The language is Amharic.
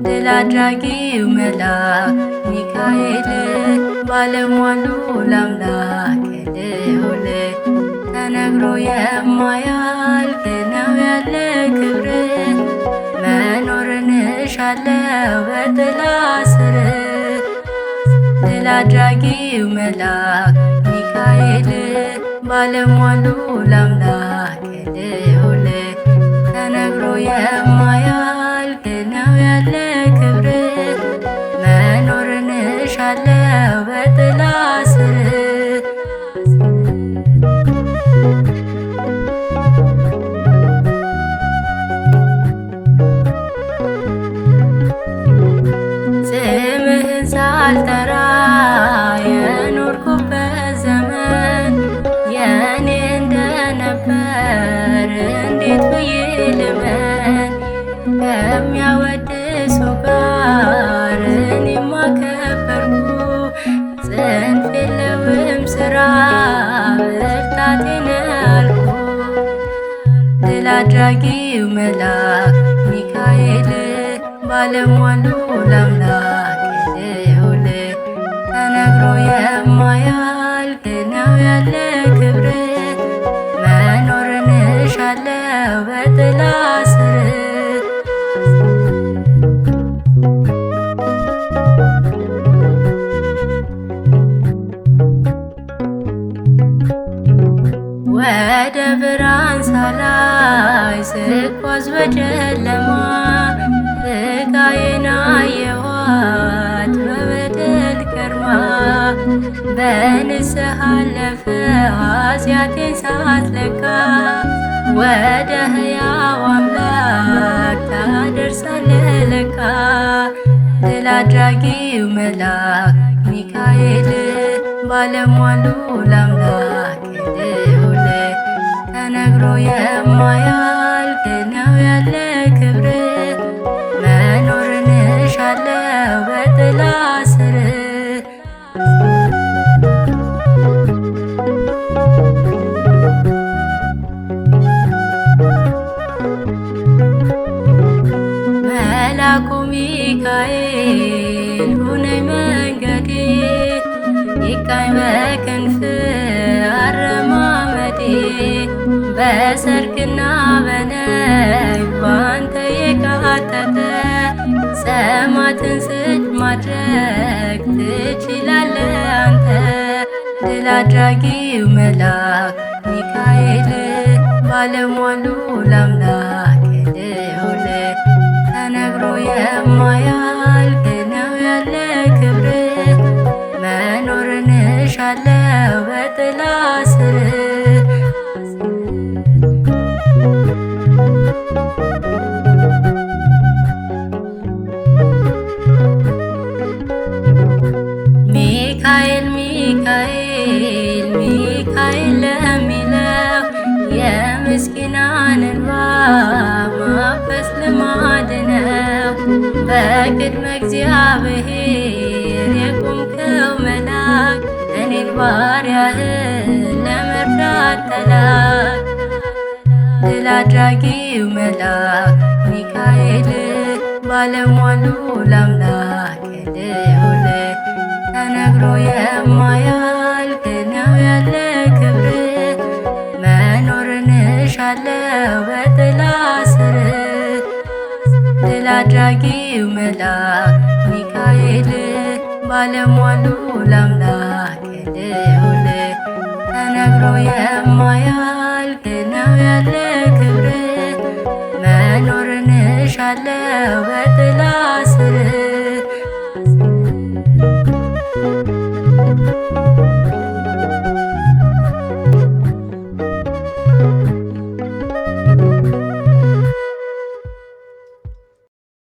ድል አድራጊው መልአክ ሚካኤል ባለሟሉ ለአምላክ ልዑል ተነግሮ የማያልቅ ነው ያለ ክብር መኖርን እሻለው በጥላ ስር። ድል አድራጊው መልአክ ሚካኤል ባለሟሉ ለአምላክ ልዑል ተነግሮ የማያልቅ ነው ያለ ክብር መኖርን እሻለው በጥላ ስር። ስምህን ሳልጠራ የኖርኩበት ዘመን የኔ እንደነበር እንዴት ብዬ ልመን? ከሚያወድሱ ጋር እኔም አከበርኩ ጽንፍ የለውም ስራ ብርታቴን አልኩ። ድል አድራጊው መልአክ ሚካኤል ባለሟሉ ለአምላክ ልዑል ተነግሮ የማያልቅ ነው ያለ ክብር መኖርን እሻለው በጥላ ስር። ወደ ብርሃን ሳላይ ስጓዝ በጨለማ ስጋዬን አየኋት በበደል ከርማ በንስሐ አለፈ ኃጢአቴን ሳትለካ ወደ ሕያው አምላክ ታደርሳለህ ለካ። ድል አድራጊው መልአክ ሚካኤል ባለሟሉ ለአምላክ ልዑል ተነግሮ የማያልቅ ነው ያለ ክብር መኖርን እሻለው በጥላ ስር። መልአኩ ሚካኤል ሁነኝ መንገዴ ይቃኝ በክንፍ አረማመዴ በሰርክና በነግ ባንተ የቃተተ ሰማዕትን ስድ ማድረግ ትችላለህ አንተ። ድል አድራጊው መልአክ ሚካኤል ባለሟሉ ለአምላክ ልዑል ተነግሮ የማያልቅ ነው ያለ ክብር መኖርን እሻለው በጥላ ስር። ሚካኤል ሚካኤል ሚካኤል ለሚለው የምስኪናን እንባ ማበስ ልማድ ነው። በቅድመ እግዚአብሔር የቆምከው መልአክ እኔን ባሪያህን ለመርዳት ተላክ። ድል አድራጊው መልአክ ሚካኤል ባለሟሉ ለአምላክ ልዑል ተነግሮ የማያልቅ ነው ያለ ክብር መኖርን እሻለው በጥላ ስር። ድል አድራጊው መልአክ ሚካኤል ባለሟሉ ለአምላክ ልዑል ተነግሮ የማያልቅ ነው ያለ